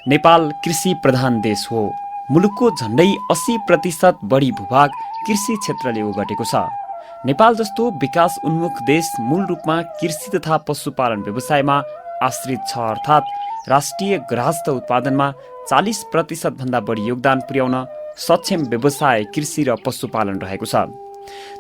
नेपाल कृषि प्रधान देश हो। मुलुकको झन्डै 80% बढी भूभाग कृषि क्षेत्रले ओगटेको छ। नेपाल जस्तो विकास उन्मुख देश मूल रूपमा कृषि तथा पशुपालन व्यवसायमा आश्रित छ, अर्थात् राष्ट्रिय गृहस्थ उत्पादनमा 40% भन्दा बढी योगदान पुर्याउन सक्षम व्यवसाय कृषि र पशुपालन रहेको छ।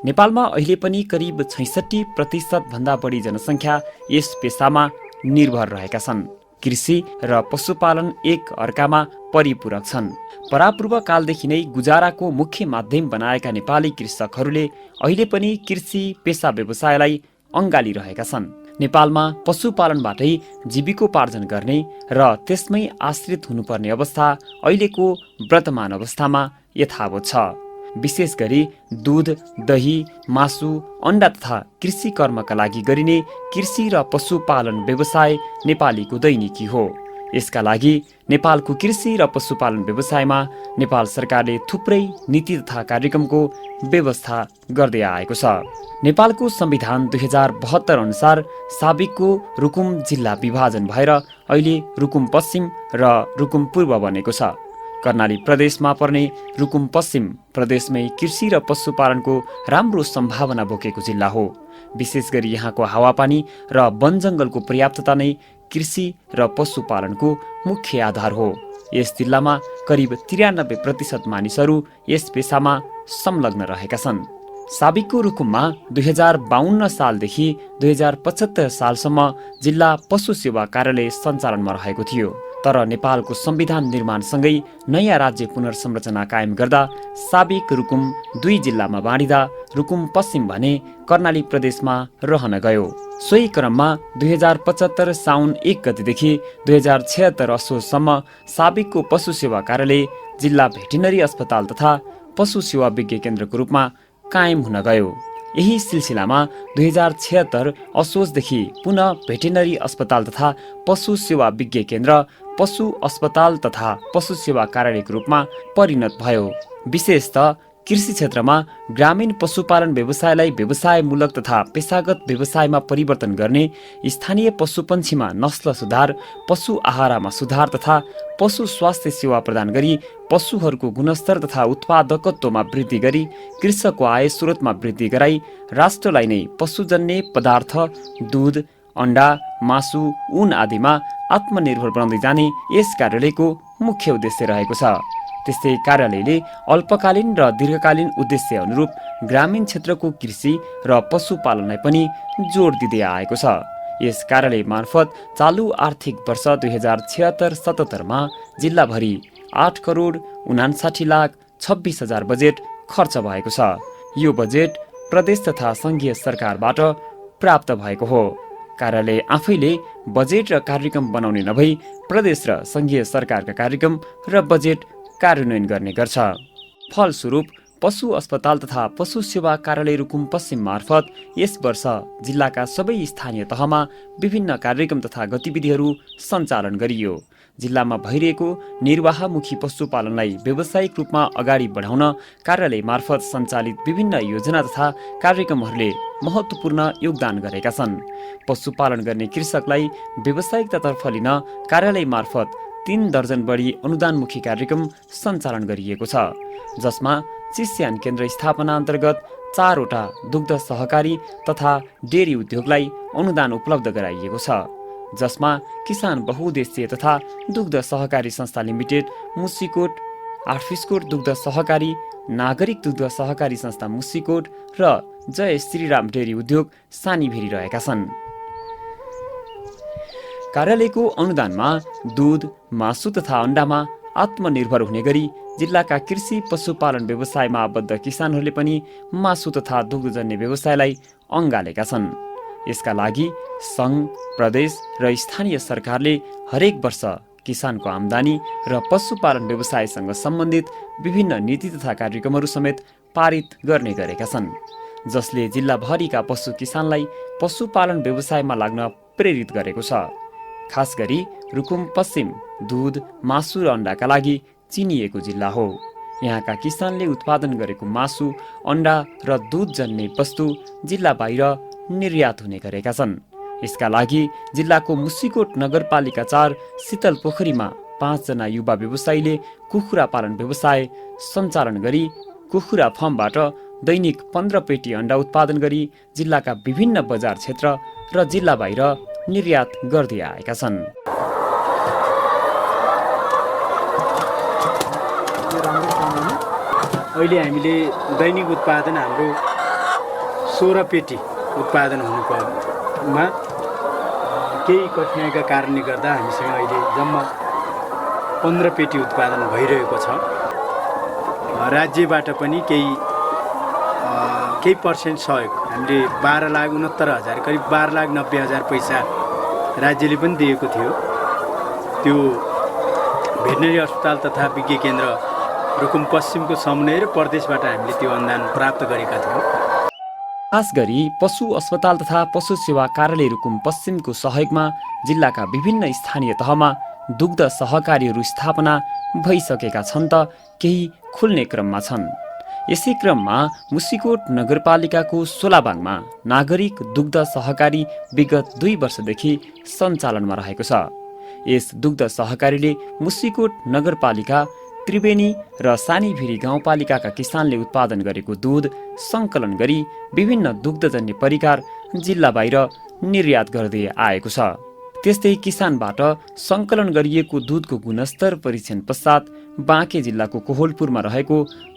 नेपालमा अहिले पनि करिब 66% भन्दा बढी जनसङ्ख्या यस पेसामा निर्भर रहेका छन्। कृषि र पशुपालन एक अर्कामा परिपूरक छन्। परापूर्व कालदेखि नै गुजाराको मुख्य माध्यम बनाएका नेपाली कृषकहरूले अहिले पनि कृषि पेसा व्यवसायलाई अँगालिरहेका छन्। नेपालमा पशुपालनबाटै जीविकोपार्जन गर्ने र त्यसमै आश्रित हुनुपर्ने अवस्था अहिलेको वर्तमान अवस्थामा यथावत छ। विशेष गरी दूध, दही, मासु, अण्डा तथा कृषि कर्मका लागि गरिने कृषि र पशुपालन व्यवसाय नेपालीको दैनिकी हो। यसका लागि नेपालको कृषि र पशुपालन व्यवसायमा नेपाल सरकारले थुप्रै नीति तथा कार्यक्रमको व्यवस्था गर्दै आएको छ। नेपालको संविधान 2072 अनुसार साबिकको रुकुम जिल्ला विभाजन भएर अहिले रुकुम पश्चिम र रुकुम पूर्व बनेको छ। कर्णाली प्रदेशमा पर्ने रुकुम पश्चिम प्रदेशमै कृषि र पशुपालनको राम्रो सम्भावना बोकेको जिल्ला हो। विशेष गरी यहाँको हावापानी र वनजङ्गलको पर्याप्तता नै कृषि र पशुपालनको मुख्य आधार हो। यस जिल्लामा करिब 93% मानिसहरू यस पेसामा संलग्न रहेका छन्। साबिकको रुकुममा 2052 सालदेखि 2075 सालसम्म जिल्ला पशु सेवा कार्यालय सञ्चालनमा रहेको थियो। तर नेपालको संविधान निर्माणसँगै नयाँ राज्य पुनर्संरचना कायम गर्दा साबिक रुकुम 2 जिल्लामा बाँडिँदा रुकुम पश्चिम भने कर्णाली प्रदेशमा रहन गयो। सोही क्रममा 2075 साउन 1 गतेदेखि 2076 असोजसम्म साबिकको पशु सेवा कार्यालय जिल्ला भेटेनरी अस्पताल तथा पशु सेवा विज्ञ केन्द्रको रूपमा कायम हुन गयो। यही सिलसिलामा 2076 असोजदेखि पुनः भेटेनरी अस्पताल तथा पशु सेवा विज्ञ केन्द्र पशु अस्पताल तथा पशु सेवा कार्यालयको रूपमा परिणत भयो। विशेषतः कृषि क्षेत्रमा ग्रामीण पशुपालन व्यवसायलाई व्यवसायमूलक तथा पेसागत व्यवसायमा परिवर्तन गर्ने, स्थानीय पशुपन्छीमा नस्ल सुधार, पशु आहारामा सुधार तथा पशु स्वास्थ्य सेवा प्रदान गरी पशुहरूको गुणस्तर तथा उत्पादकत्वमा वृद्धि गरी कृषकको आय स्रोतमा वृद्धि गराई राष्ट्रलाई नै पशुजन्य पदार्थ दूध, अण्डा, मासु, ऊन आदिमा आत्मनिर्भर बनाउँदै जाने यस कार्यालयको मुख्य उद्देश्य रहेको छ। त्यस्तै कार्यालयले अल्पकालीन र दीर्घकालीन उद्देश्य अनुरूप ग्रामीण क्षेत्रको कृषि र पशुपालनलाई पनि जोड दिँदै आएको छ। यस कार्यालय मार्फत चालु आर्थिक वर्ष 2076-77 मा जिल्लाभरि 8,59,26,000 बजेट खर्च भएको छ। यो बजेट प्रदेश तथा संघीय सरकारबाट प्राप्त भएको हो। कार्यालय आफैले बजेट र कार्यक्रम बनाउने नभई प्रदेश र संघीय सरकारका कार्यक्रम र बजेट कार्यान्वयन गर्ने गर्छ। फलस्वरूप पशु अस्पताल तथा पशु सेवा कार्यालय रुकुम पश्चिम मार्फत यस वर्ष जिल्लाका सबै स्थानीय तहमा विभिन्न कार्यक्रम तथा गतिविधिहरू सञ्चालन गरियो। जिल्लामा भइरहेको निर्वाहमुखी पशुपालनलाई व्यावसायिक रूपमा अगाडि बढाउन कार्यालय मार्फत सञ्चालित विभिन्न योजना तथा कार्यक्रमहरूले महत्त्वपूर्ण योगदान गरेका छन्। पशुपालन गर्ने कृषकलाई व्यावसायिकतातर्फ लिन कार्यालय मार्फत 3 दर्जन बढी अनुदानमुखी कार्यक्रम सञ्चालन गरिएको छ, जसमा चिस्यान केन्द्र स्थापना अन्तर्गत 4 वटा दुग्ध सहकारी तथा डेरी उद्योगलाई अनुदान उपलब्ध गराइएको छ, जसमा किसान बहुउद्देश्य तथा दुग्ध सहकारी संस्था लिमिटेड मुसिकोट, आठफिसकोट दुग्ध सहकारी, नागरिक दुग्ध सहकारी संस्था मुसिकोट र जय श्रीराम डेरी उद्योग सानीभेरी रहेका छन्। कार्यालयको अनुदानमा दूध, मासु तथा अण्डामा आत्मनिर्भर हुने गरी जिल्लाका कृषि पशुपालन व्यवसायमा आबद्ध किसानहरूले पनि मासु तथा दुग्धजन्य व्यवसायलाई अँगालेका छन्। यसका लागि सङ्घ, प्रदेश र स्थानीय सरकारले हरेक वर्ष किसानको आम्दानी र पशुपालन व्यवसायसँग सम्बन्धित विभिन्न नीति तथा कार्यक्रमहरू समेत पारित गर्ने गरेका छन्, जसले जिल्लाभरिका पशु किसानलाई पशुपालन व्यवसायमा लाग्न प्रेरित गरेको छ। खास गरी रुकुम पश्चिम दूध, मासु र अण्डाका लागि चिनिएको जिल्ला हो। यहाँका किसानले उत्पादन गरेको मासु, अण्डा र दूधजन्य वस्तु जिल्ला बाहिर निर्यात हुने गरेका छन्। यसका लागि जिल्लाको मुसिकोट नगरपालिका 4 शीतल पोखरीमा 5 जना युवा व्यवसायीले कुखुरा पालन व्यवसाय सञ्चालन गरी कुखुरा फर्मबाट दैनिक 15 पेटी अण्डा उत्पादन गरी जिल्लाका विभिन्न बजार क्षेत्र र जिल्ला बाहिर निर्यात गर्दै आएका छन्। अहिले हामीले दैनिक उत्पादन हाम्रो 16 पेटी उत्पादन हुनुमा केही कठिनाइका कारणले गर्दा हामीसँग अहिले जम्मा 15 पेटी उत्पादन भइरहेको छ। राज्यबाट पनि केही पर्सेन्ट सहयोग हामीले 12,69,000 करिब 12,90,000 पैसा राज्यले पनि दिएको थियो। त्यो भेटनेरी अस्पताल तथा विज्ञ केन्द्र रुकुम पश्चिमको समन्वय र प्रदेशबाट हामीले त्यो अनुदान प्राप्त गरेका थियौँ। खास गरी पशु अस्पताल तथा पशु सेवा कार्यालय रुकुम पश्चिमको सहयोगमा जिल्लाका विभिन्न स्थानीय तहमा दुग्ध सहकारीहरू स्थापना भइसकेका छन् त केही खुल्ने क्रममा छन्। यसै क्रममा मुसिकोट नगरपालिकाको सोलाबाङमा नागरिक दुग्ध सहकारी विगत 2 वर्षदेखि सञ्चालनमा रहेको छ। यस दुग्ध सहकारीले मुसिकोट नगरपालिका, त्रिवेणी र सानीभिरी गाउँपालिकाका किसानले उत्पादन गरेको दुध सङ्कलन गरी विभिन्न दुग्धजन्य परिकार जिल्ला बाहिर निर्यात गर्दै आएको छ। त्यस्तै किसानबाट सङ्कलन गरिएको दुधको गुणस्तर परीक्षण पश्चात बाँके जिल्लाको कोहलपुरमा रहेको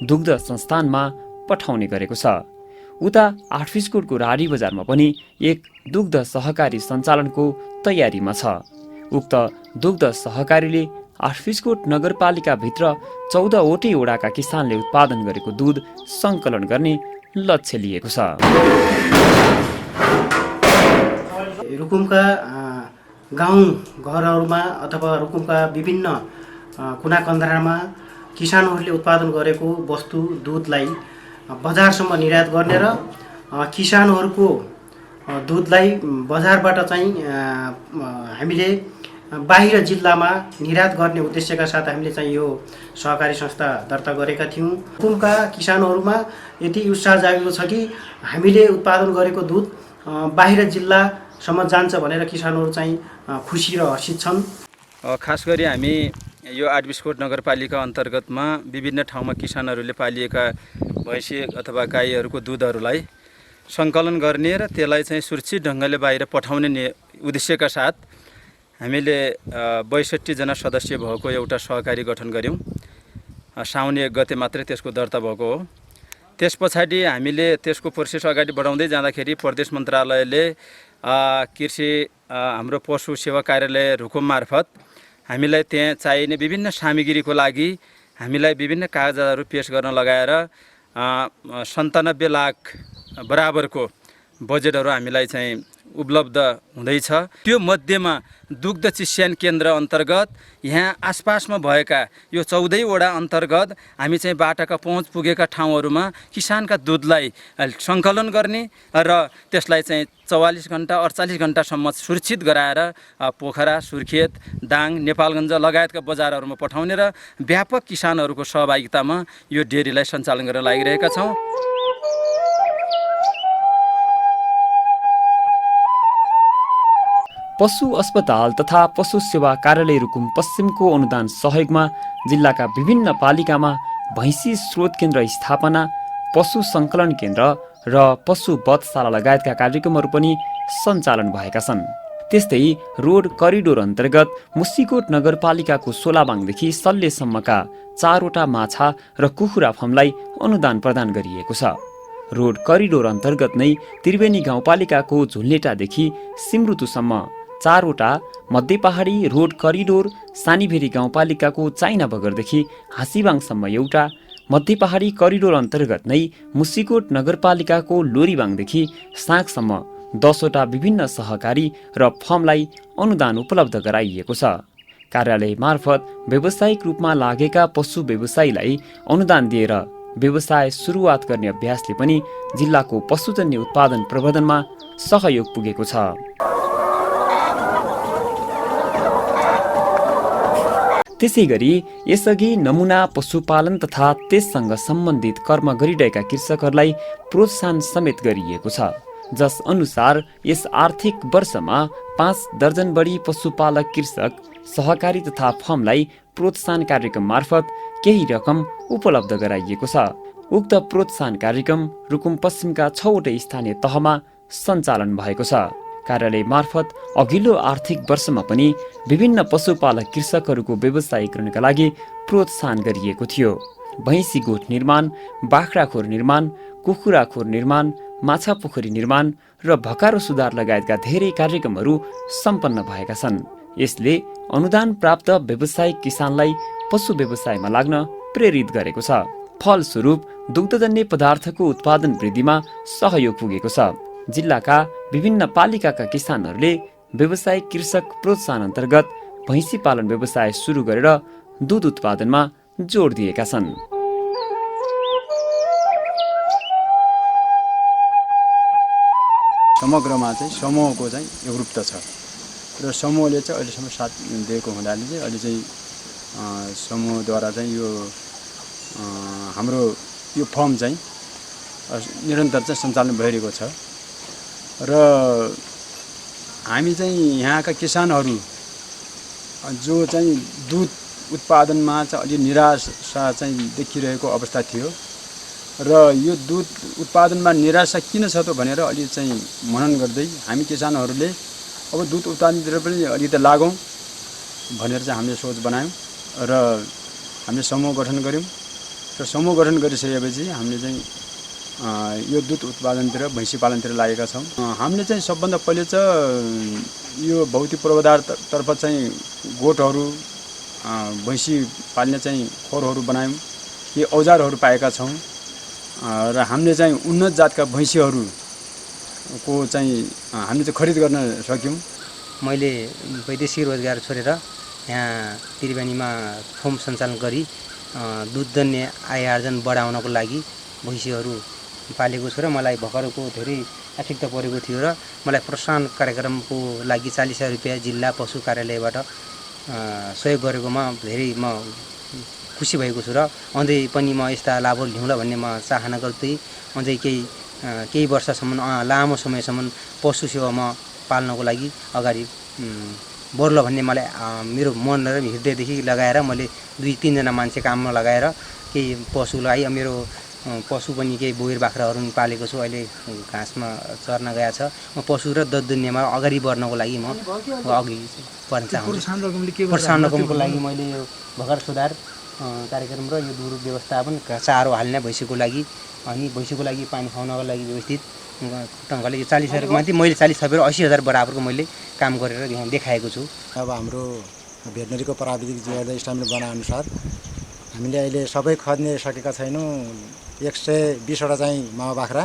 दुग्ध संस्थानमा पठाउने गरेको छ। उता आठफिसकोटको राडी बजारमा पनि एक दुग्ध सहकारी सञ्चालनको तयारीमा छ। उक्त दुग्ध सहकारीले आठफिसकोट नगरपालिकाभित्र 14 वटै वडाका किसानले उत्पादन गरेको दुध सङ्कलन गर्ने लक्ष्य लिएको छ। रुकुमका गाउँ घरहरूमा अथवा रुकुमका विभिन्न कुना कन्द्रामा किसानहरूले उत्पादन गरेको वस्तु दुधलाई बजारसम्म निर्यात गर्ने र किसानहरूको दुधलाई बजारबाट चाहिँ हामीले बाहिर जिल्लामा निर्यात गर्ने उद्देश्यका साथ हामीले चाहिँ यो सहकारी संस्था दर्ता गरेका थियौँ। रुकुमका किसानहरूमा यति उत्साह जागेको छ कि हामीले उत्पादन गरेको दुध बाहिर जिल्लासम्म जान्छ भनेर किसानहरू चाहिँ खुसी र हर्षित छन्। खास गरी हामी यो आठफिसकोट नगरपालिका अन्तर्गतमा विभिन्न ठाउँमा किसानहरूले पालिएका भैँसी अथवा गाईहरूको दुधहरूलाई सङ्कलन गर्ने र त्यसलाई चाहिँ सुरक्षित ढङ्गले बाहिर पठाउने उद्देश्यका साथ हामीले 62 जना सदस्य भएको एउटा सहकारी गठन गऱ्यौँ। साउन 1 गते मात्रै त्यसको दर्ता भएको हो। त्यस पछाडि हामीले त्यसको प्रोसेस अगाडि बढाउँदै जाँदाखेरि प्रदेश मन्त्रालयले कृषि हाम्रो पशु सेवा कार्यालय रुकुम मार्फत हामीलाई त्यहाँ चाहिने विभिन्न सामग्रीको लागि हामीलाई विभिन्न कागजातहरू पेश गर्न लगाएर 97 लाख बराबरको बजेटहरू हामीलाई चाहिँ उपलब्ध हुँदैछ। त्यो मध्येमा दुग्ध चिस्यान केन्द्र अन्तर्गत यहाँ आसपासमा भएका यो 14 वडा अन्तर्गत हामी चाहिँ बाटाका पहुँच पुगेका ठाउँहरूमा किसानका दुधलाई सङ्कलन गर्ने र त्यसलाई चाहिँ 44 घण्टा 48 घण्टासम्म सुरक्षित गराएर पोखरा, सुर्खेत, दाङ, नेपालगञ्ज लगायतका बजारहरूमा पठाउने र व्यापक किसानहरूको सहभागितामा यो डेरीलाई सञ्चालन गर्न लागिरहेका छौँ। पशु अस्पताल तथा पशु सेवा कार्यालय रुकुम पश्चिमको अनुदान सहयोगमा जिल्लाका विभिन्न पालिकामा भैँसी स्रोत केन्द्र स्थापना, पशु सङ्कलन केन्द्र र पशु वधशाला लगायतका कार्यक्रमहरू पनि सञ्चालन भएका छन्। त्यस्तै रोड करिडोर अन्तर्गत मुसिकोट नगरपालिकाको सोलाबाङदेखि सल्लेसम्मका 4 वटा माछा र कुखुरा फर्मलाई अनुदान प्रदान गरिएको छ। रोड करिडोर अन्तर्गत नै त्रिवेणी गाउँपालिकाको झुल्नेटादेखि सिमरुतुसम्म 4 वटा, मध्य पहाडी रोड करिडोर सानीभेरी गाउँपालिकाको चाइना बगरदेखि हाँसीबाङसम्म एउटा, मध्य पहाडी करिडोर अन्तर्गत नै मुसिकोट नगरपालिकाको लोरीबाङदेखि साँकसम्म 10 वटा विभिन्न सहकारी र फर्मलाई अनुदान उपलब्ध गराइएको छ। कार्यालय मार्फत व्यावसायिक रूपमा लागेका पशु व्यवसायीलाई अनुदान दिएर व्यवसाय सुरुवात गर्ने अभ्यासले पनि जिल्लाको पशुजन्य उत्पादन प्रवर्धनमा सहयोग पुगेको छ। त्यसैगरी यसअघि नमुना पशुपालन तथा त्यससँग सम्बन्धित कर्म गरिरहेका कृषकहरूलाई प्रोत्साहन समेत गरिएको छ, जस अनुसार यस आर्थिक वर्षमा 5 दर्जन बढी पशुपालक कृषक सहकारी तथा फर्मलाई प्रोत्साहन कार्यक्रम मार्फत केही रकम उपलब्ध गराइएको छ। उक्त प्रोत्साहन कार्यक्रम रुकुम पश्चिमका 6वटै स्थानीय तहमा सञ्चालन भएको छ। कार्यालय मार्फत अघिल्लो आर्थिक वर्षमा पनि विभिन्न पशुपालक कृषकहरूको व्यवसायीकरणका लागि प्रोत्साहन गरिएको थियो। भैँसी गोठ निर्माण, बाख्रा खोर निर्माण, कुखुरा खोर निर्माण, माछा पोखरी निर्माण र भकारो सुधार लगायतका धेरै कार्यक्रमहरू सम्पन्न भएका छन्। यसले अनुदान प्राप्त व्यवसायिक किसानलाई पशु व्यवसायमा लाग्न प्रेरित गरेको छ। फलस्वरूप दुग्धजन्य पदार्थको उत्पादन वृद्धिमा सहयोग पुगेको छ। जिल्लाका विभिन्न पालिकाका किसानहरूले व्यवसायिक कृषक प्रोत्साहन अन्तर्गत भैँसी पालन व्यवसाय सुरु गरेर दुध उत्पादनमा जोड दिएका छन्। समग्रमा चाहिँ समूहको चाहिँ एकरूपता छ र समूहले चाहिँ अहिलेसम्म साथ दिएको हुनाले चाहिँ अहिले चाहिँ समूहद्वारा चाहिँ यो हाम्रो यो फर्म चाहिँ निरन्तर चाहिँ सञ्चालन भइरहेको छ र हामी चाहिँ यहाँका किसानहरू जो चाहिँ दुध उत्पादनमा चाहिँ अलि निराशा चाहिँ देखिरहेको अवस्था थियो र यो दुध उत्पादनमा निराशा किन छ त भनेर अलि चाहिँ मनन गर्दै हामी किसानहरूले अब दुध उत्पादनतिर पनि अलिकति लागौँ भनेर चाहिँ हामीले सोच बनायौँ र हामीले समूह गठन गऱ्यौँ र समूह गठन गरिसकेपछि हामीले चाहिँ यो दुध उत्पादनतिर भैँसी पालनतिर लागेका छौँ। हामीले चाहिँ सबभन्दा पहिले चाहिँ यो भौतिक पूर्वाधारतर्फ चाहिँ गोठहरू भैँसी पाल्ने चाहिँ खोरहरू बनायौँ, यी औजारहरू पाएका छौँ र हामीले चाहिँ उन्नत जातका भैँसीहरूको चाहिँ हामीले चाहिँ खरिद गर्न सक्यौँ। मैले वैदेशिक रोजगार छोडेर यहाँ त्रिवेणीमा फर्म सञ्चालन गरी दुधजन्य आय आर्जन बढाउनको लागि भैँसीहरू पालेको छु र मलाई भर्खरको धेरै आवश्यकता परेको थियो र मलाई प्रोत्साहन कार्यक्रमको लागि 40,000 रुपियाँ जिल्ला पशु कार्यालयबाट सहयोग गरेकोमा धेरै म खुसी भएको छु र अझै पनि म यस्ता लाभहरू लिउँला भन्ने म चाहना गर्दै अझै केही वर्षसम्म लामो समयसम्म पशु सेवामा पाल्नको लागि अगाडि बढ्ला भन्ने मलाई मेरो मन र हृदयदेखि लगाएर मैले 2-3 जना मान्छे काममा लगाएर केही पशुलाई मेरो पशु पनि केही बोयर बाख्राहरू पनि पालेको छु। अहिले घाँसमा चर्न गएको छ। म पशु र दुधजन्यमा अगाडि बढ्नको लागि म अघि बढ्न चाहन्छु। प्रोत्साहन रकमको लागि मैले यो भर्खर सुधार कार्यक्रम र यो दुध व्यवस्थापन चारो हाल्ने भैँसीको लागि अनि भैँसीको लागि पानी खुवाउनको लागि व्यवस्थित ढङ्गले यो 40,000 माथि मैले 40 थपेर 80,000 बराबरको मैले काम गरेर देखाएको छु। अब हाम्रो भेटनरीको प्राविधिक जिम्मेदारी इस्टामिल बनाएअनुसार हामीले अहिले सबै खर्ने सकेका छैनौँ। 120वटा चाहिँ मावा बाख्रा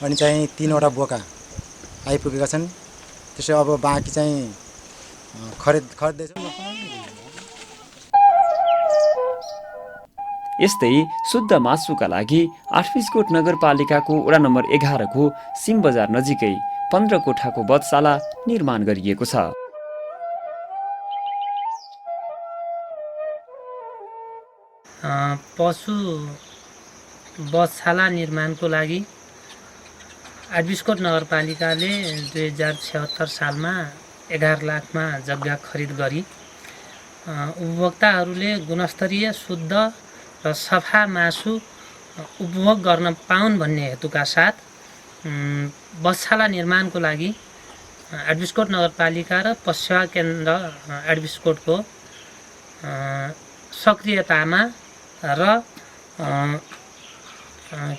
अनि चाहिँ 3वटा बोका आइपुगेका छन्। त्यसै अब बाँकी चाहिँ खरिदैछौँ। यस्तै शुद्ध मासुका लागि आठपिसकोट नगरपालिकाको वडा नम्बर 11 को सिम बजार नजिकै 15 कोठाको बधशाला निर्माण गरिएको छ। पशु बधशाला निर्माणको लागि आठबिसकोट नगरपालिकाले 2076 सालमा 11 लाखमा जग्गा खरिद गरी उपभोक्ताहरूले गुणस्तरीय शुद्ध र सफा मासु उपभोग गर्न पाउन् भन्ने हेतुका साथ बधशाला निर्माणको लागि आठबिसकोट नगरपालिका र पशुसेवा केन्द्र आठबिसकोटको सक्रियतामा र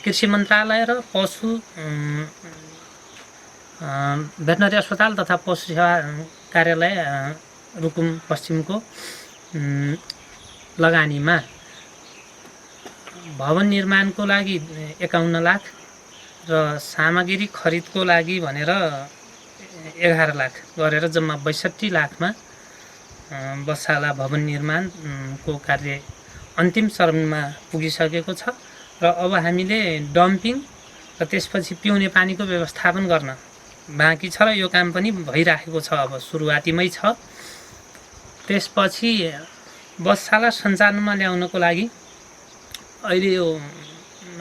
कृषि मन्त्रालय र पशु भेटनरी अस्पताल तथा पशु सेवा कार्यालय रुकुम पश्चिमको लगानीमा भवन निर्माणको लागि 51 लाख र सामग्री खरिदको लागि भनेर 11 लाख गरेर जम्मा 62 लाखमा बधशाला भवन निर्माणको कार्य अन्तिम चरणमा पुगिसकेको छ र अब हामीले डम्पिङ र त्यसपछि पिउने पानीको व्यवस्थापन गर्न बाँकी छ र यो काम पनि भइराखेको छ। अब सुरुवातीमै छ। त्यसपछि बधशाला सञ्चालनमा ल्याउनको लागि अहिले यो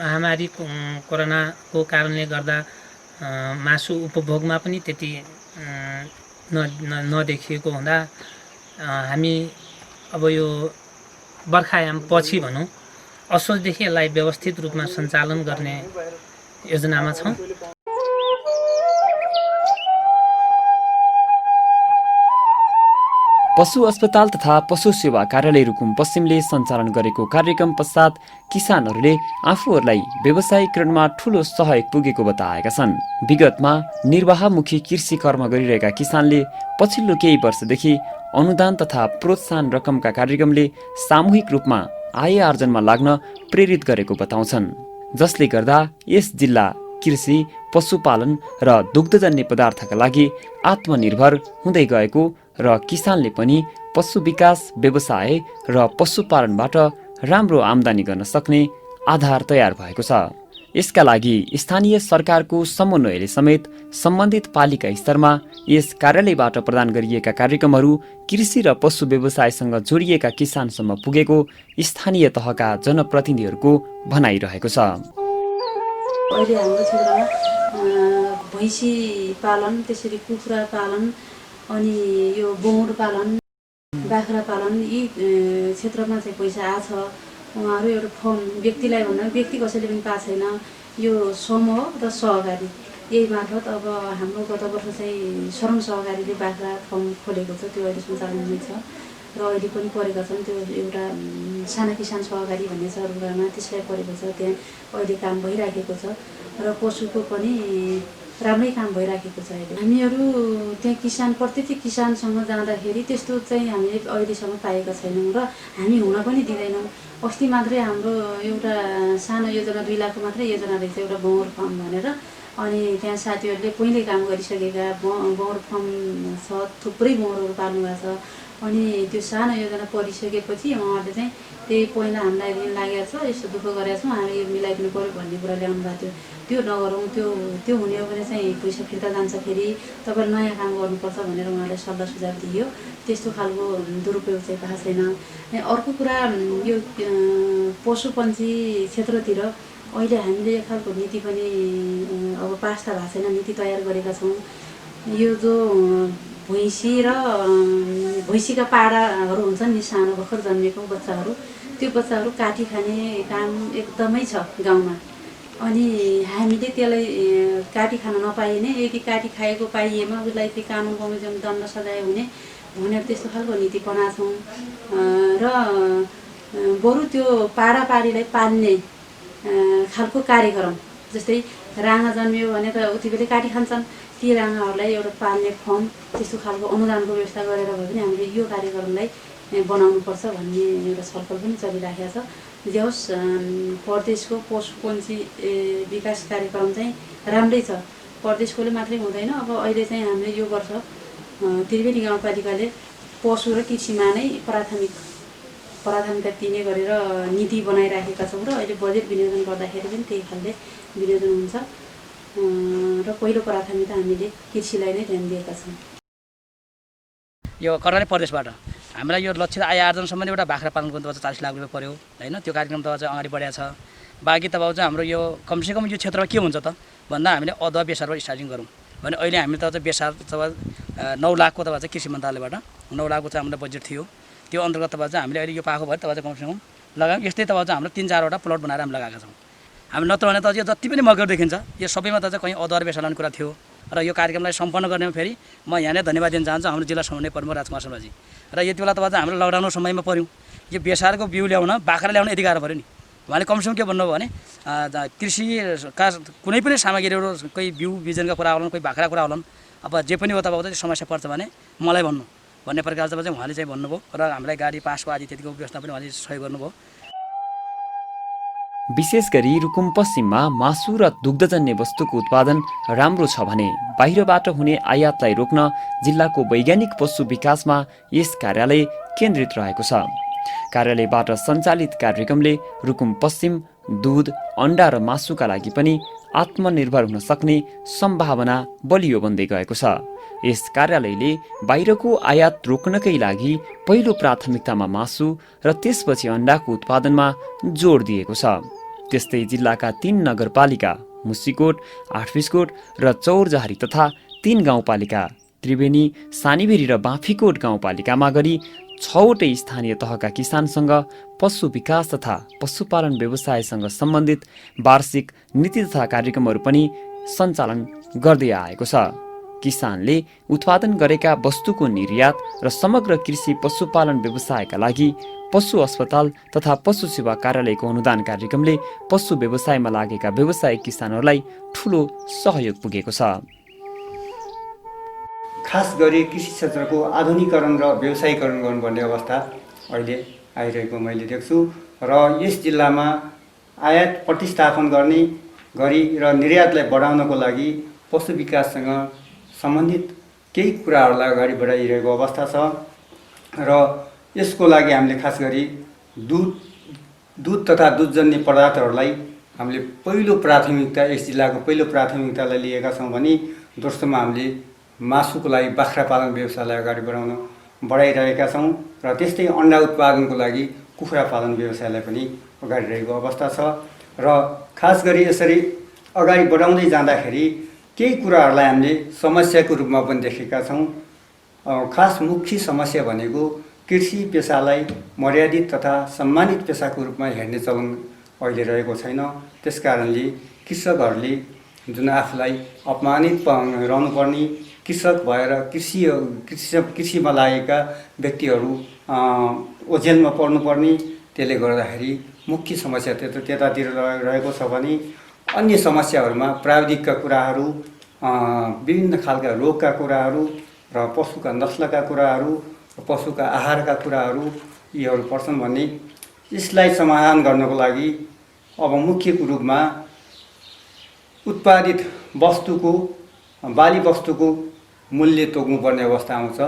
महामारी कोरोनाको कारणले गर्दा मासु उपभोगमा पनि त्यति नदेखिएको हुँदा हामी अब यो बर्खायाम पछि भनौँ असोजदेखि यसलाई व्यवस्थित रूपमा सञ्चालन गर्ने योजनामा छौँ। पशु अस्पताल तथा पशु सेवा कार्यालय रुकुम पश्चिमले सञ्चालन गरेको कार्यक्रम पश्चात किसानहरूले आफूहरूलाई व्यवसायीकरणमा ठूलो सहयोग पुगेको बताएका छन्। विगतमा निर्वाहमुखी कृषि कर्म गरिरहेका किसानले पछिल्लो केही वर्षदेखि अनुदान तथा प्रोत्साहन रकमका कार्यक्रमले सामूहिक रूपमा आय आर्जनमा लाग्न प्रेरित गरेको बताउँछन्, जसले गर्दा यस जिल्ला कृषि, पशुपालन र दुग्धजन्य पदार्थका लागि आत्मनिर्भर हुँदै गएको र किसानले पनि पशु विकास व्यवसाय र पशुपालनबाट राम्रो आम्दानी गर्न सक्ने आधार तयार भएको छ। यसका लागि स्थानीय सरकारको समन्वयले समेत सम्बन्धित पालिका स्तरमा यस कार्यालयबाट प्रदान गरिएका कार्यक्रमहरू कृषि र पशु व्यवसायसँग जोडिएका किसानसम्म पुगेको स्थानीय तहका जनप्रतिनिधिहरूको भनाइरहेको छ। अहिले हाम्रो क्षेत्रमा भैँसी पालन, त्यसरी कुखुरा पालन, अनि यो बौर पालन, बाख्रा पालन, यी क्षेत्रमा चाहिँ पैसा आछ। उहाँहरू एउटा फर्म व्यक्तिलाई भन्दा व्यक्ति कसैले पनि पाएको छैन। यो समूह र सहकारी यही मार्फत अब हाम्रो गत वर्ष चाहिँ शरण सहकारीले बाख्रा फर्म खोलेको छ, त्यो अहिले सञ्चालन हुँदैछ र अहिले पनि परेका छन्। त्यो एउटा साना किसान सहकारी भन्ने छ रुगामा, त्यसलाई परेको छ, त्यहाँ अहिले काम भइराखेको छ र पशुको पनि राम्रै काम भइराखेको छ। अहिले हामीहरू त्यहाँ किसान प्रत्येक किसानसँग जाँदाखेरि त्यस्तो चाहिँ हामीले अहिलेसम्म पाएका छैनौँ र हामी हुन पनि दिँदैनौँ। अस्ति मात्रै हाम्रो एउटा सानो योजना 2 लाखको मात्रै योजना रहेछ, एउटा बौर फार्म भनेर। अनि त्यहाँ साथीहरूले पहिले काम गरिसकेका बौर फार्म छ, थुप्रै बौरहरू पाल्नु भएको छ। अनि त्यो सानो योजना परिसकेपछि उहाँहरूले चाहिँ त्यही पहिला हामीलाई ऋण लागेको छ, यस्तो दुःख गरेका छौँ, हामी यो मिलाइदिनु पऱ्यो भन्ने कुरा ल्याउनु भएको थियो। त्यो नगरौँ, त्यो हुने हो भने चाहिँ पैसा फिर्ता जान्छ, फेरि तपाईँले नयाँ काम गर्नुपर्छ भनेर उहाँलाई सल्लाह सुझाव दियो। त्यस्तो खालको दुरुपयोग चाहिँ भएको छैन। अर्को कुरा, यो पशुपन्छी क्षेत्रतिर अहिले हामीले एक खालको नीति पनि अब पास त भएको छैन, नीति तयार गरेका छौँ। यो जो भैँसी र भैँसीका पाडाहरू हुन्छन् नि, सानो भर्खर जन्मेको बच्चाहरू, त्यो बच्चाहरू काटी खाने काम एकदमै छ गाउँमा। अनि हामीले त्यसलाई काटी खान नपाइने, यदि काटी खाएको पाइएमा उसलाई त्यो कानुन बमोजिम दण्ड सजाय हुने भनेर त्यस्तो खालको नीति बनाएको छौँ। र बरु त्यो पाडापाडीलाई पाल्ने खालको कार्यक्रम, जस्तै राँगा जन्मियो भने त उति बेलै काटी खान्छन्, ती राँगाहरूलाई एउटा पाल्ने फर्म, त्यस्तो खालको अनुदानको व्यवस्था गरेर भए पनि हामीले यो कार्यक्रमलाई बनाउनुपर्छ भन्ने एउटा छलफल पनि चलिराखेको छ। जे होस्, प्रदेशको पशुपन्छी विकास कार्यक्रम चाहिँ राम्रै छ। प्रदेशकोले मात्रै हुँदैन, अब अहिले चाहिँ हामीले यो वर्ष त्रिवेणी गाउँपालिकाले पशु र कृषिमा नै प्राथमिकता दिने गरेर नीति बनाइराखेका छौँ र अहिले बजेट विनियोजन गर्दाखेरि पनि त्यही खालले विनियोजन हुन्छ र पहिलो प्राथमिकता हामीले कृषिलाई नै ध्यान दिएका छौँ। यो कर्णाली प्रदेशबाट हामीलाई यो लक्षित आय आर्जन सम्बन्धी एउटा बाख्रा पालनको त 40 लाख रुपियाँ पर्यो हैन। त्यो कार्यक्रम त चाहिँ अगाडि बढेको छ। बाँकी त चाहिँ हाम्रो यो कमसेकम यो क्षेत्रमा के हुन्छ त भन्दा हामीले अदुवा बेसारबाट स्टार्टिङ गरौँ भने अहिले हामीले त चाहिँ बेसार तपाईँ 9 लाखको तपाईँ चाहिँ कृषि मन्त्रालयबाट 9 लाखको चाहिँ हाम्रो बजेट थियो। त्यो अन्तर्गत तपाईँ चाहिँ हामीले अहिले यो पाएको भए तपाईँ चाहिँ कमसेकम लगायौँ। यस्तै तपाईँ चाहिँ हाम्रो 3-4वटा प्लट बनाएर हामी लगाएका छौँ। हामी नत्र भने त यो जति पनि मगर देखिन्छ यो सबैमा त चाहिँ कहीँ अदुवा बेसार लाउने कुरा थियो र यो कार्यक्रमलाई सम्पन्न गर्नेमा फेरि म यहाँ नै धन्यवाद दिन चाहन्छु हाम्रो जिल्ला समन्वय प्रमुख राजकुमार शर्माजी। र यति बेला तपाईँ चाहिँ हाम्रो लकडाउनको समयमा पऱ्यौँ, यो बेसारको बिउ ल्याउन, बाख्रा ल्याउन यति गाह्रो पऱ्यो नि। उहाँले कमसेकम के भन्नुभयो भने कृषिका कुनै पनि सामग्रीहरू, कोही बिउ बिजनका कुरा होलान्, कोही बाख्रा कुरा होलान्, अब जे पनि हो तपाईँ समस्या पर्छ भने मलाई भन्नु भन्ने प्रकार चाहिँ उहाँले चाहिँ भन्नुभयो र हामीलाई गाडी पासको आदि त्यतिको व्यवस्था पनि उहाँले सहयोग गर्नुभयो। विशेष गरी रुकुम पश्चिममा मासु र दुग्धजन्य वस्तुको उत्पादन राम्रो छ भने बाहिरबाट हुने आयातलाई रोक्न जिल्लाको वैज्ञानिक पशु विकासमा यस कार्यालय केन्द्रित रहेको छ। कार्यालयबाट सञ्चालित कार्यक्रमले रुकुम पश्चिम दुध, अन्डा र मासुका लागि पनि आत्मनिर्भर हुन सक्ने सम्भावना बलियो बन्दै गएको छ। यस कार्यालयले बाहिरको आयात रोक्नकै लागि पहिलो प्राथमिकतामा मासु र त्यसपछि अन्डाको उत्पादनमा जोड दिएको छ। त्यस्तै जिल्लाका 3 नगरपालिका मुसिकोट, आठफिसकोट र चौरजहारी तथा 3 गाउँपालिका त्रिवेणी, सानीभेरी र बाँफीकोट गाउँपालिकामा गरी 6वटै स्थानीय तहका किसानसँग पशु विकास तथा पशुपालन व्यवसायसँग सम्बन्धित वार्षिक नीति तथा कार्यक्रमहरू पनि सञ्चालन गर्दै आएको छ। किसानले उत्पादन गरेका वस्तुको निर्यात र समग्र कृषि पशुपालन व्यवसायका लागि पशु अस्पताल तथा पशु सेवा कार्यालयको अनुदान कार्यक्रमले पशु व्यवसायमा लागेका व्यावसायिक किसानहरूलाई ठूलो सहयोग पुगेको छ। खास गरी कृषि क्षेत्रको आधुनिकीकरण र व्यवसायीकरण गर्नुपर्ने अवस्था अहिले आइरहेको मैले देख्छु र यस जिल्लामा आयात प्रतिस्थापन गर्ने गरी र निर्यातलाई बढाउनको लागि पशु विकाससँग सम्बन्धित केही कुराहरूलाई अगाडि बढाइरहेको अवस्था छ र यसको लागि हामीले खास गरी दुध तथा दुधजन्य पदार्थहरूलाई हामीले पहिलो प्राथमिकता, यस जिल्लाको पहिलो प्राथमिकतालाई लिएका छौँ भने दोस्रोमा हामीले मासुको लागि बाख्रा पालन व्यवसायलाई अगाडि बढाइरहेका छौँ र त्यस्तै अन्डा उत्पादनको लागि कुखुरा पालन व्यवसायलाई पनि अगाडि रहेको अवस्था छ र खास गरी यसरी अगाडि बढाउँदै जाँदाखेरि केही कुराहरूलाई हामीले समस्याको रूपमा पनि देखेका छौँ। खास मुख्य समस्या भनेको कृषि पेसालाई मर्यादित तथा सम्मानित पेसाको रूपमा हेर्ने चलन अहिले रहेको छैन। त्यसकारणले कृषकहरूले जुन आफूलाई अपमानित रहनुपर्ने कृषक भएर कृषिमा लागेका व्यक्तिहरू ओझेलमा पर्नुपर्ने, त्यसले गर्दाखेरि मुख्य समस्या त्यतातिर रहेको छ भने अन्य समस्याहरूमा प्राविधिकका कुराहरू, विभिन्न खालका रोगका कुराहरू र पशुका नस्लका कुराहरू, पशुका आहारका कुराहरू यीहरू पर्छन् भन्ने। यसलाई समाधान गर्नको लागि अब मुख्य रूपमा उत्पादित वस्तुको, बाली वस्तुको मूल्य तोक्नुपर्ने अवस्था आउँछ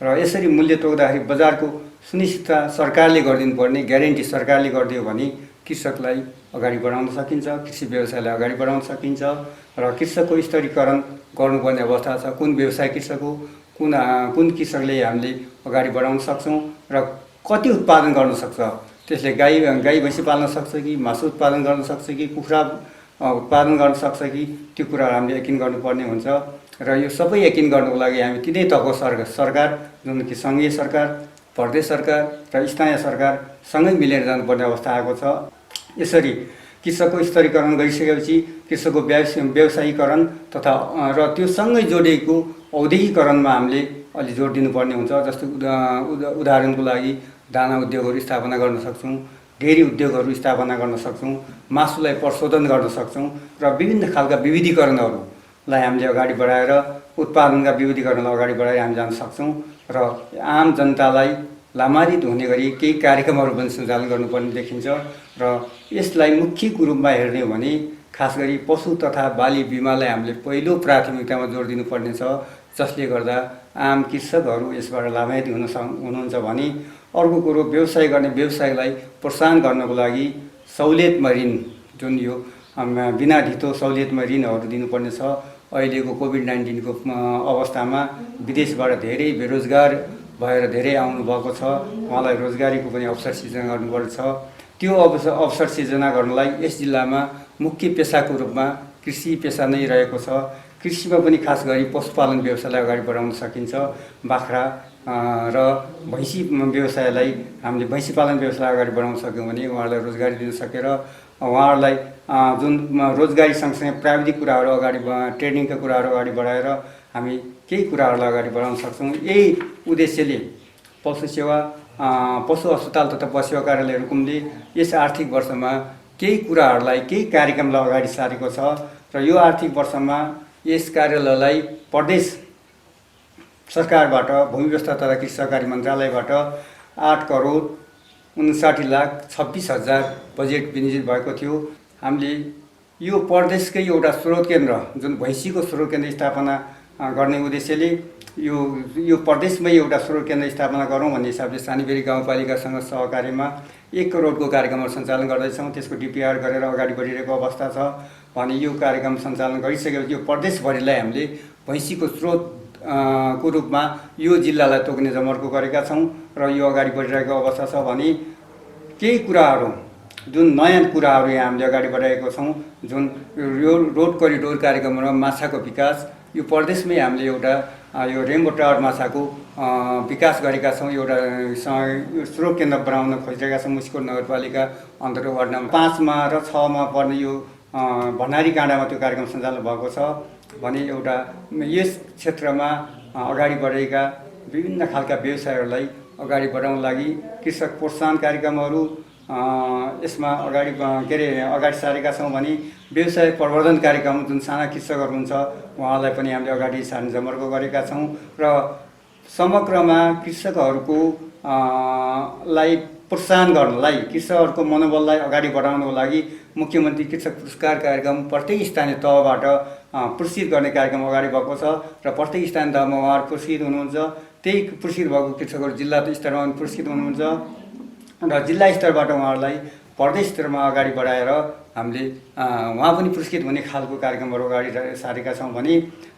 र यसरी मूल्य तोक्दाखेरि बजारको सुनिश्चितता सरकारले गरिदिनु पर्ने, ग्यारेन्टी सरकारले गरिदियो भने कृषकलाई अगाडि बढाउन सकिन्छ, कृषि व्यवसायलाई अगाडि बढाउन सकिन्छ र कृषकको स्तरीकरण गर्नुपर्ने अवस्था छ। कुन व्यवसाय कृषक हो, कुन कृषकले हामीले अगाडि बढाउन सक्छौँ र कति उत्पादन गर्न सक्छ, त्यसले गाई भैँसी पाल्न सक्छ कि, मासु उत्पादन गर्न सक्छ कि, कुखुरा उत्पादन गर्न सक्छ कि, त्यो कुराहरू हामीले यकिन गर्नुपर्ने हुन्छ र यो सबै यकिन गर्नको लागि हामी तिनै तहको सरकार जुन कि सङ्घीय सरकार, प्रदेश सरकार र स्थानीय सरकारसँगै मिलेर जानुपर्ने अवस्था आएको छ। यसरी कृषकको स्तरीकरण गरिसकेपछि कृषकको व्यवसायीकरण तथा र त्यो सँगै जोडिएको औद्योगिकरणमा हामीले अलि जोड दिनुपर्ने हुन्छ। जस्तो उदाहरणको लागि दाना उद्योगहरू स्थापना गर्न सक्छौँ, डेरी उद्योगहरू स्थापना गर्न सक्छौँ, मासुलाई प्रशोधन गर्न सक्छौँ र विभिन्न खालका विविधीकरणहरूलाई हामीले अगाडि बढाएर उत्पादनका विविधीकरणलाई अगाडि बढाएर हामी जान सक्छौँ र आम जनतालाई लाभान्वित हुने गरी केही कार्यक्रमहरू पनि सञ्चालन गर्नुपर्ने देखिन्छ र यसलाई मुख्य रूपमा हेर्ने हो भने खास गरी पशु तथा बाली बिमालाई हामीले पहिलो प्राथमिकतामा जोड दिनुपर्ने छ, जसले गर्दा आम कृषकहरू यसबाट लाभान्वित हुनुहुन्छ भने अर्को कुरो व्यवसाय गर्ने व्यवसायलाई प्रोत्साहन गर्नको लागि सहुलियतमा ऋण, जुन यो बिना ढितो सहुलियतमा ऋणहरू दिनुपर्ने छ। अहिलेको कोभिड-19को अवस्थामा विदेशबाट धेरै बेरोजगार भएर धेरै आउनुभएको छ, उहाँलाई रोजगारीको पनि अवसर सिर्जना गर्नुपर्छ। त्यो अवसर सिर्जना गर्नलाई यस जिल्लामा मुख्य पेसाको रूपमा कृषि पेसा नै रहेको छ। कृषिमा पनि खास गरी पशुपालन व्यवसायलाई अगाडि बढाउन सकिन्छ। बाख्रा र भैँसी व्यवसायलाई हामीले भैँसी पालन व्यवसाय अगाडि बढाउन सक्यौँ भने उहाँहरूलाई रोजगारी दिन सकेर उहाँहरूलाई जुन रोजगारी सँगसँगै प्राविधिक कुराहरू अगाडि ट्रेनिङका कुराहरू अगाडि बढाएर हामी केही कुराहरूलाई अगाडि बढाउन सक्छौँ। यही उद्देश्यले पशु सेवा, पशु अस्पताल तथा पशु सेवा कार्यालय रुकुमले यस आर्थिक वर्षमा केही कुराहरूलाई, केही कार्यक्रमलाई अगाडि सारेको छ र यो आर्थिक वर्षमा यस कार्यालयलाई प्रदेश सरकारबाट भूमि व्यवस्था तथा कृषि सहकारी मन्त्रालयबाट 8,59,26,000 बजेट विनियोजित भएको थियो। हामीले यो प्रदेशकै एउटा स्रोत केन्द्र, जुन भैँसीको स्रोत केन्द्र स्थापना गर्ने उद्देश्यले यो प्रदेशमै एउटा स्रोत केन्द्र स्थापना गरौँ भन्ने हिसाबले सानीभेरी गाउँपालिकासँग सहकार्यमा 1 करोडको कार्यक्रमहरू सञ्चालन गर्दैछौँ। त्यसको डिपिआर गरेर अगाडि बढिरहेको अवस्था छ भने यो कार्यक्रम सञ्चालन गरिसकेपछि यो प्रदेशभरिलाई हामीले भैँसीको स्रोत को रूपमा यो जिल्लालाई तोक्ने जमर्को गरेका छौँ र यो अगाडि बढिरहेको अवस्था छ भने केही कुराहरू, जुन नयाँ कुराहरू यहाँ हामीले अगाडि बढाएका छौँ, जुन रोड करिडोर कार्यक्रममा माछाको विकास, यो प्रदेशमै हामीले एउटा यो रेनबो ट्राउट माछाको विकास गरेका छौँ। एउटा स्रोत केन्द्र बनाउन खोजिरहेका छौँ मुसिकोट नगरपालिका अन्तर्गत वार्ड नम्बर 5मा र 6मा पर्ने यो भण्डारी काँडामा त्यो कार्यक्रम सञ्चालन भएको छ भने एउटा यस क्षेत्रमा अगाडि बढेका विभिन्न खालका व्यवसायहरूलाई अगाडि बढाउन लागि कृषक प्रोत्साहन कार्यक्रमहरू यसमा अगाडि सारेका छौँ भने व्यवसाय प्रवर्धन कार्यक्रम जुन साना कृषकहरू हुन्छ उहाँलाई पनि हामीले अगाडि सार्ने जमर्को गरेका छौँ र समग्रमा कृषकहरूको लाई प्रोत्साहन गर्नलाई कृषकहरूको मनोबललाई अगाडि बढाउनको लागि मुख्यमन्त्री कृषक पुरस्कार कार्यक्रम प्रत्येक स्थानीय तहबाट पुरस्कृत गर्ने कार्यक्रम अगाडि भएको छ र प्रत्येक स्थानीय तहमा उहाँहरू पुरस्कृत हुनुहुन्छ। त्यही पुरस्कृत भएको कृषकहरू जिल्ला स्तरमा पनि पुरस्कृत हुनुहुन्छ र जिल्ला स्तरबाट उहाँहरूलाई प्रदेश स्तरमा अगाडि बढाएर हामीले उहाँ पनि पुरस्कृत हुने खालको कार्यक्रमहरू अगाडि सारेका छौँ भने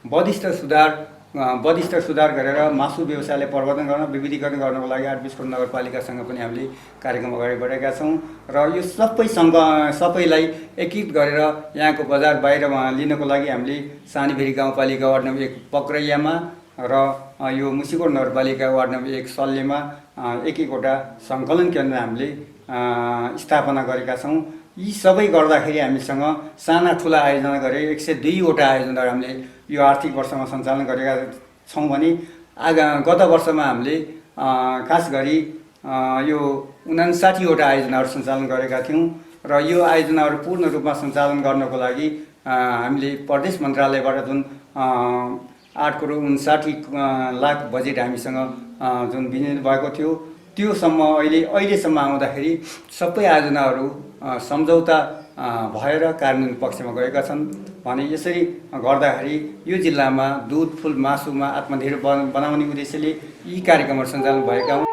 बधिस्तर सुधार गरेर मासु व्यवसायलाई प्रवर्धन गर्न विविधीकरण गर्नको लागि 8 बिस्कुट नगरपालिकासँग पनि हामीले कार्यक्रम अगाडि बढाएका छौँ र यो सबैलाई एकीकृत गरेर यहाँको बजार बाहिर लिनको लागि हामीले सानीभेरी गाउँपालिका वार्ड नम्बर 1 पक्रैयामा र यो मुसिकोट नगरपालिका वार्ड नम्बर 1 सल्लेमा एक-एकवटा सङ्कलन केन्द्र हामीले स्थापना गरेका छौँ। यी सबै गर्दाखेरि हामीसँग साना ठुला आयोजना गरे 102वटा आयोजनाहरू हामीले यो आर्थिक वर्षमा सञ्चालन गरेका छौँ भने गत वर्षमा हामीले खास गरी यो 59वटा आयोजनाहरू सञ्चालन गरेका थियौँ र यो आयोजनाहरू पूर्ण रूपमा सञ्चालन गर्नको लागि हामीले प्रदेश मन्त्रालयबाट जुन 8 करोड 59 लाख बजेट हामीसँग जुन विनियोजन भएको थियो त्योसम्म अहिलेसम्म आउँदाखेरि सबै आयोजनाहरू सम्झौता भएर कार्यान्वयन पक्षमा गएका छन् भने यसरी गर्दाखेरि यो जिल्लामा दुध फुल मासुमा आत्मनिर्भर बनाउने उद्देश्यले यी कार्यक्रमहरू सञ्चालन भएका हुन्।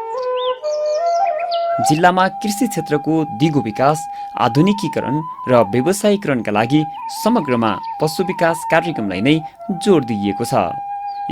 जिल्लामा कृषि क्षेत्रको दिगो विकास, आधुनिकीकरण र व्यवसायीकरणका लागि समग्रमा पशु विकास कार्यक्रमलाई नै जोड दिइएको छ।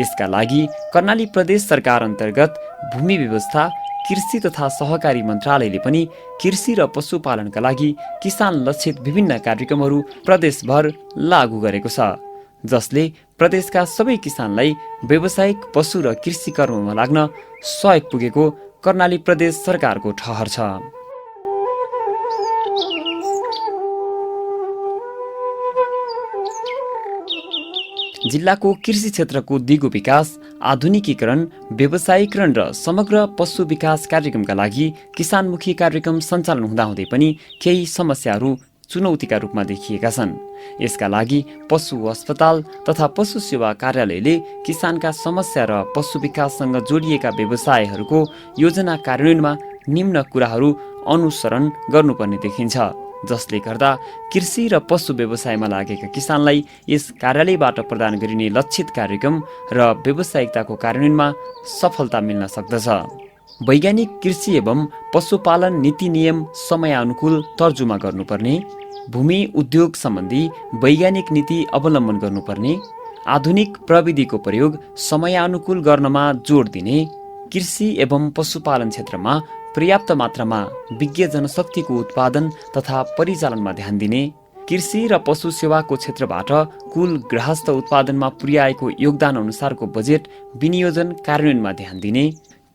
यसका लागि कर्णाली प्रदेश सरकार अन्तर्गत भूमि व्यवस्था, कृषि तथा सहकारी मन्त्रालयले पनि कृषि र पशुपालनका लागि किसान लक्षित विभिन्न कार्यक्रमहरू प्रदेशभर लागू गरेको छ, जसले प्रदेशका सबै किसानलाई व्यावसायिक पशु र कृषि कर्ममा लाग्न सहयोग पुगेको कर्णाली प्रदेश सरकारको ठहर छ। जिल्लाको कृषि क्षेत्रको दिगो विकास, आधुनिकीकरण, व्यवसायीकरण र समग्र पशु विकास कार्यक्रमका लागि किसानमुखी कार्यक्रम सञ्चालन हुँदाहुँदै पनि केही समस्याहरू चुनौतीका रूपमा देखिएका छन्। यसका लागि पशु अस्पताल तथा पशु सेवा कार्यालयले किसानका समस्या र पशु विकाससँग जोडिएका व्यवसायहरूको योजना कार्यान्वयनमा निम्न कुराहरू अनुसरण गर्नुपर्ने देखिन्छ, जसले गर्दा कृषि र पशु व्यवसायमा लागेका किसानलाई यस कार्यालयबाट प्रदान गरिने लक्षित कार्यक्रम र व्यावसायिकताको कार्यान्वयनमा सफलता मिल्न सक्दछ। वैज्ञानिक कृषि एवं पशुपालन नीति नियम समयानुकूल तर्जुमा गर्नुपर्ने, भूमि उद्योग सम्बन्धी वैज्ञानिक नीति अवलम्बन गर्नुपर्ने, आधुनिक प्रविधिको प्रयोग समयानुकूल गर्नमा जोड दिने, कृषि एवं पशुपालन क्षेत्रमा पर्याप्त मात्रामा विज्ञ जनशक्तिको उत्पादन तथा परिचालनमा ध्यान दिने, कृषि र पशु सेवाको क्षेत्रबाट कुल गृहस्थ उत्पादनमा पुर्याएको योगदान अनुसारको बजेट विनियोजन कार्यान्वयनमा ध्यान दिने,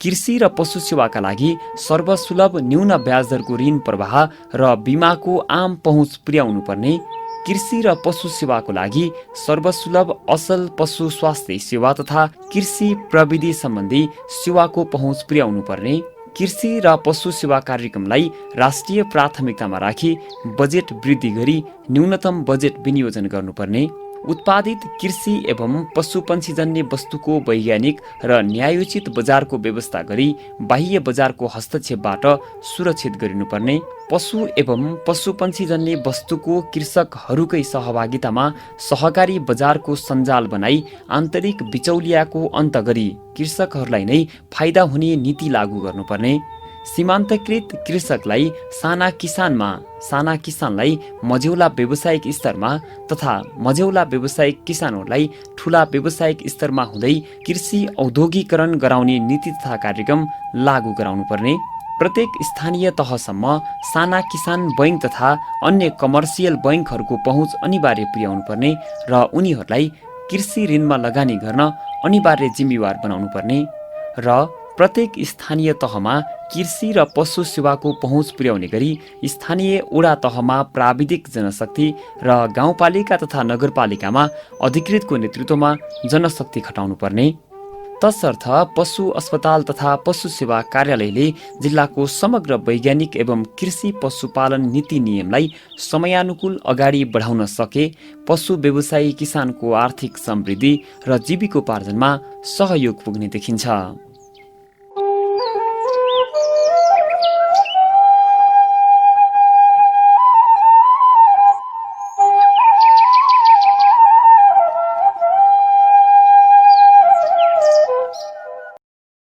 कृषि र पशु सेवाका लागि सर्वसुलभ न्यून ब्याज दरको ऋण प्रवाह र बिमाको आम पहुँच पुर्याउनु पर्ने, कृषि र पशु सेवाको लागि सर्वसुलभ असल पशु स्वास्थ्य सेवा तथा कृषि प्रविधि सम्बन्धी सेवाको पहुँच पुर्याउनु पर्ने, कृषि र पशु सेवा कार्यक्रमलाई राष्ट्रिय प्राथमिकतामा राखी बजेट वृद्धि गरी न्यूनतम बजेट विनियोजन गर्नुपर्ने, उत्पादित कृषि एवं पशुपन्छीजन्य वस्तुको वैज्ञानिक र न्यायोचित बजारको व्यवस्था गरी बाह्य बजारको हस्तक्षेपबाट सुरक्षित गरिनुपर्ने, पशु एवं पशुपन्छीजन्य वस्तुको कृषकहरूकै सहभागितामा सहकारी बजारको सञ्जाल बनाई आन्तरिक बिचौलियाको अन्त गरी कृषकहरूलाई नै फाइदा हुने नीति लागू गर्नुपर्ने, सीमान्तकृत कृषकलाई साना किसानलाई मझौला व्यावसायिक स्तरमा तथा मझौला व्यावसायिक किसानहरूलाई ठुला व्यावसायिक स्तरमा हुँदै कृषि औद्योगिकरण गराउने नीति तथा कार्यक्रम लागू गराउनुपर्ने, प्रत्येक स्थानीय तहसम्म साना किसान बैङ्क तथा अन्य कमर्सियल बैङ्कहरूको पहुँच अनिवार्य पुर्याउनुपर्ने र उनीहरूलाई कृषि ऋणमा लगानी गर्न अनिवार्य जिम्मेवार बनाउनु पर्ने र प्रत्येक स्थानीय तहमा कृषि र पशु सेवाको पहुँच पुर्याउने गरी स्थानीय वडा तहमा प्राविधिक जनशक्ति र गाउँपालिका तथा नगरपालिकामा अधिकृतको नेतृत्वमा जनशक्ति खटाउनु पर्ने, तसर्थ पशु अस्पताल तथा पशु सेवा कार्यालयले जिल्लाको समग्र वैज्ञानिक एवं कृषि पशुपालन नीति नियमलाई समयानुकूल अगाडि बढाउन सके पशु व्यवसायी किसानको आर्थिक समृद्धि र जीविकोपार्जनमा सहयोग पुग्ने देखिन्छ।